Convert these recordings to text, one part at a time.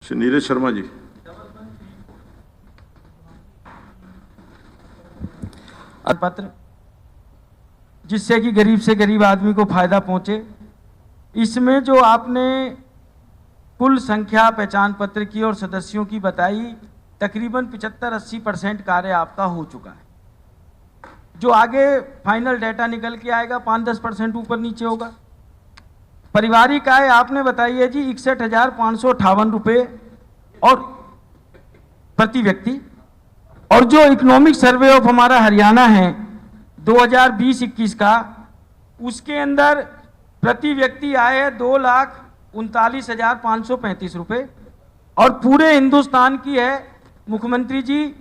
श्री नीरज शर्मा जी। पत्र जिससे कि गरीब से गरीब आदमी को फायदा पहुंचे। इसमें जो आपने कुल संख्या पहचान पत्र की और सदस्यों की बताई, तकरीबन 75-80% कार्य आपका हो चुका है। जो आगे फाइनल डाटा निकल के आएगा 5-10% ऊपर नीचे होगा। पारिवारिक आय आपने बताई है जी 61,558 रुपये और प्रति व्यक्ति। और जो इकोनॉमिक सर्वे ऑफ हमारा हरियाणा है 2020-21 का, उसके अंदर प्रति व्यक्ति आय है 2,39,535 रुपये और पूरे हिंदुस्तान की है मुख्यमंत्री जी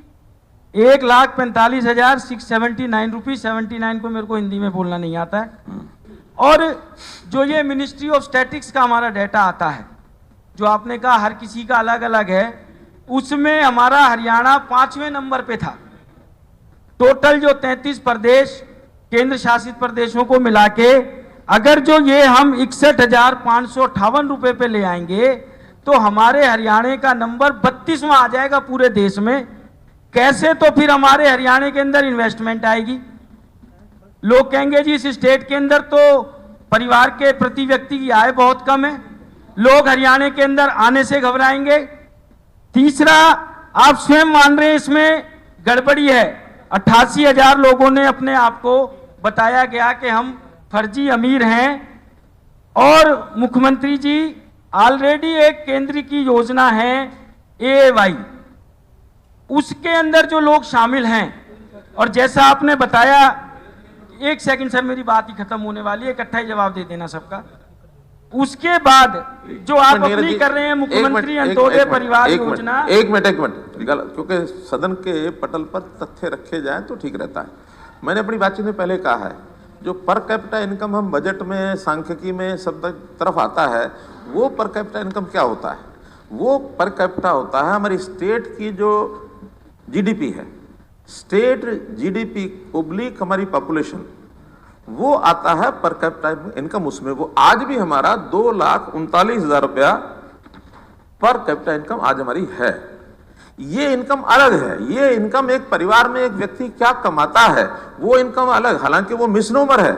1,45,679 रुपये। 79 को मेरे को हिंदी में बोलना नहीं आता है। और जो ये मिनिस्ट्री ऑफ स्टैटिक्स का हमारा डाटा आता है, जो आपने कहा हर किसी का अलग अलग है, उसमें हमारा हरियाणा 5वें नंबर पे था। टोटल जो 33 प्रदेश केंद्र शासित प्रदेशों को मिला के अगर जो ये हम 61,558 रुपये पे ले आएंगे तो हमारे हरियाणा का नंबर 32वां आ जाएगा पूरे देश में। कैसे? तो फिर हमारे हरियाणा के अंदर इन्वेस्टमेंट आएगी। लोग कहेंगे जी इस स्टेट के अंदर तो परिवार के प्रति व्यक्ति की आय बहुत कम है, लोग हरियाणा के अंदर आने से घबराएंगे। तीसरा, आप स्वयं मान रहे हैं इसमें गड़बड़ी है। 88,000 लोगों ने अपने आप को बताया गया कि हम फर्जी अमीर हैं। और मुख्यमंत्री जी ऑलरेडी एक केंद्र की योजना है AAY, उसके अंदर जो लोग शामिल हैं, और जैसा आपने बताया, एक सेकंड सर मेरी बात ही खत्म होने वाली है, इकट्ठा ही जवाब दे देना सबका। उसके बाद जो आप अपनी कर रहे हैं मुख्यमंत्री अंत्योदय परिवार योजना। एक मिनट क्योंकि सदन के पटल पर तथ्य रखे जाएं तो ठीक रहता है। मैंने अपनी बातचीत में पहले कहा है, जो पर कैपिटा इनकम हम बजट में सांख्यिकी में सब तरफ आता है, वो पर कैपिटा इनकम क्या होता है? वो पर कैपिटा होता है हमारी स्टेट की जो GDP है, स्टेट GDP ओब्लिक हमारी पॉपुलेशन, वो आता है पर कैपिटा इनकम। उसमें वो आज भी हमारा 2,39,000 रुपया पर कैपिटा इनकम आज हमारी है। ये इनकम अलग है। ये इनकम एक परिवार में एक व्यक्ति क्या कमाता है वो इनकम अलग, हालांकि वो मिसनोमर है।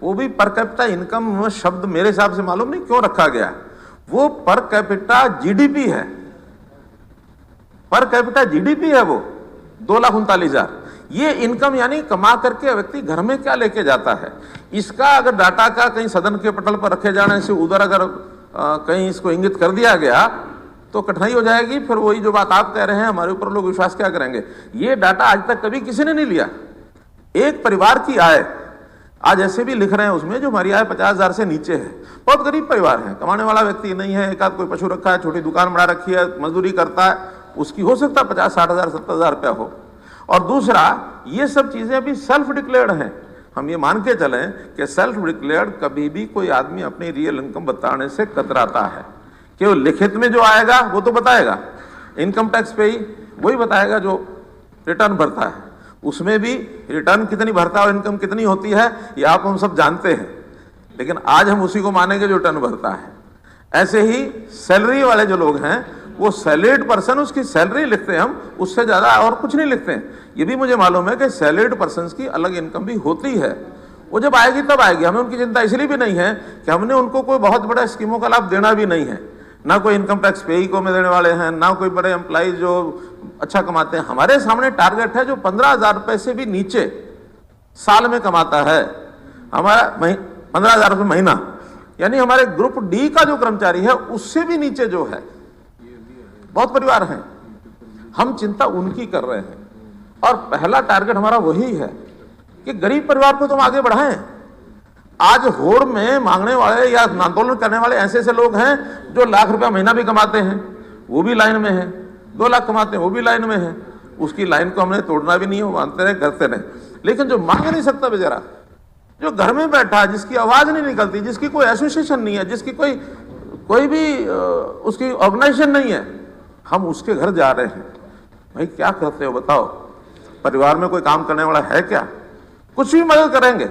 वो भी पर कैपिटा इनकम शब्द मेरे हिसाब से मालूम नहीं क्यों रखा गया। वो पर कैपिटा GDP है, पर कैपिटा GDP है वो 2,39,000। ये इनकम यानी कमा करके व्यक्ति घर में क्या लेके जाता है, इसका अगर डाटा का कहीं सदन के पटल पर रखे जाने से उधर अगर कहीं इसको इंगित कर दिया गया तो कठिनाई हो जाएगी। फिर वही जो बात आप कह रहे हैं, हमारे ऊपर लोग विश्वास क्या करेंगे? ये डाटा आज तक कभी किसी ने नहीं लिया। एक परिवार की आय आज ऐसे भी लिख रहे हैं उसमें जो हमारी आय 50,000 से नीचे है। बहुत गरीब परिवार है, कमाने वाला व्यक्ति नहीं है, एक आध कोई पशु रखा है, छोटी दुकान बना रखी है, मजदूरी करता है, उसकी हो सकता है 50-60,000 70,000 रुपया हो। और दूसरा, ये सब चीजें अभी सेल्फ डिक्लेयर्ड हैं। हम ये मान के चलें कि सेल्फ डिक्लेयर्ड कभी भी कोई आदमी अपनी रियल इनकम बताने से कतराता है। केवल लिखित में जो आएगा वो तो बताएगा, इनकम टैक्स पे ही वही बताएगा जो रिटर्न भरता है। उसमें भी रिटर्न कितनी भरता है और इनकम कितनी होती है ये आप हम सब जानते हैं, लेकिन आज हम उसी को मानेंगे जो रिटर्न भरता है। ऐसे ही सैलरी वाले जो लोग हैं वो सैलरीड पर्सन, उसकी सैलरी लिखते हैं हम, उससे ज्यादा और कुछ नहीं लिखते हैं। ये भी मुझे मालूम है कि सैलरीड पर्सन की अलग इनकम भी होती है। वो जब आएगी तब आएगी। हमें उनकी चिंता इसलिए भी नहीं है कि हमने उनको कोई बहुत बड़ा स्कीमों का लाभ देना भी नहीं है, ना कोई इनकम टैक्स पे को में देने वाले हैं, ना कोई बड़े एम्प्लॉइज जो अच्छा कमाते हैं। हमारे सामने टारगेट है जो 15,000 रुपए से भी नीचे साल में कमाता है, हमारा 15,000 रुपये महीना, यानी हमारे ग्रुप D का जो कर्मचारी है उससे भी नीचे जो है, बहुत परिवार हैं। हम चिंता उनकी कर रहे हैं और पहला टारगेट हमारा वही है कि गरीब परिवार को तुम आगे बढ़ाएं। आज होड़ में मांगने वाले या आंदोलन करने वाले ऐसे ऐसे लोग हैं जो लाख रुपया महीना भी कमाते हैं, वो भी लाइन में है, 2 लाख कमाते हैं वो भी लाइन में है। उसकी लाइन को हमने तोड़ना भी नहीं है, वो मानते रहे करते रहे। लेकिन जो मांग नहीं सकता बेचारा, जो घर में बैठा है, जिसकी आवाज नहीं निकलती, जिसकी कोई एसोसिएशन नहीं है, जिसकी कोई भी उसकी ऑर्गेनाइजेशन नहीं है, हम उसके घर जा रहे हैं। भाई क्या करते हो बताओ? परिवार में कोई काम करने वाला है क्या? कुछ भी मदद करेंगे।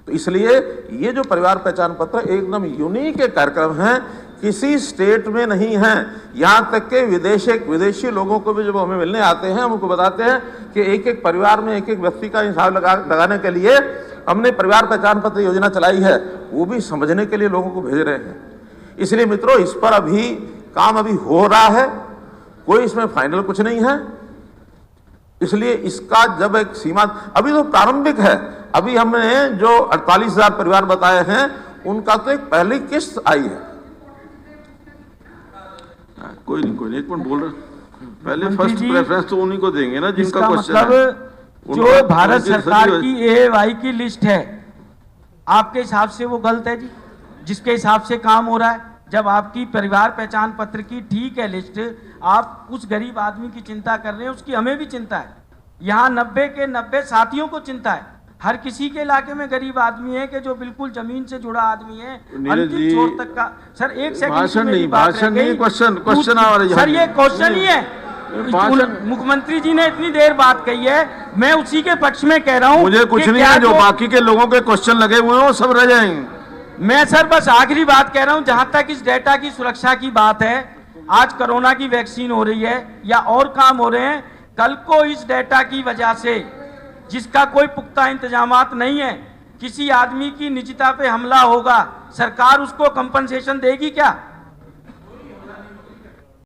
तो इसलिए ये जो परिवार पहचान पत्र एकदम यूनिक एक कार्यक्रम है किसी स्टेट में नहीं है। यहाँ तक के विदेशी लोगों को भी जब हमें मिलने आते हैं, हम उनको बताते हैं कि एक एक परिवार में एक एक व्यक्ति का हिसाब लगाने के लिए हमने परिवार पहचान पत्र योजना चलाई है, वो भी समझने के लिए लोगों को भेज रहे हैं। इसलिए मित्रों, इस पर अभी काम हो रहा है, कोई इसमें फाइनल कुछ नहीं है। इसलिए इसका जब एक सीमा, अभी तो प्रारंभिक है, अभी हमने जो 48,000 परिवार बताए हैं उनका तो एक पहली किस्त आई है। कोई नहीं, एक मिनट बोल रहे, पहले फर्स्ट प्रेफरेंस तो उन्हीं को देंगे ना जिनका क्वेश्चन मतलब है। जो भारत सरकार की एवाई की लिस्ट है, आपके हिसाब से वो गलत है जी? जिसके हिसाब से काम हो रहा है, जब आपकी परिवार पहचान पत्र की ठीक है लिस्ट, आप उस गरीब आदमी की चिंता कर रहे हैं, उसकी हमें भी चिंता है। यहाँ 90 के 90 साथियों को चिंता है। हर किसी के इलाके में गरीब आदमी है कि जो बिल्कुल जमीन से जुड़ा आदमी है, अंतिम छोर तक का। सर एक सेकंड, भाषण नहीं, क्वेश्चन सर, ये क्वेश्चन ही है। मुख्यमंत्री जी ने इतनी देर बात कही है, मैं उसी के पक्ष में कह रहा हूँ। मुझे कुछ नहीं है, जो बाकी के लोगों के क्वेश्चन लगे हुए हैं वो सब रह जाएंगे। मैं सर बस आखिरी बात कह रहा हूं, जहां तक इस डेटा की सुरक्षा की बात है, आज कोरोना की वैक्सीन हो रही है या और काम हो रहे हैं, कल को इस डेटा की वजह से जिसका कोई पुख्ता इंतजामात नहीं है, किसी आदमी की निजता पे हमला होगा, सरकार उसको कंपनसेशन देगी क्या?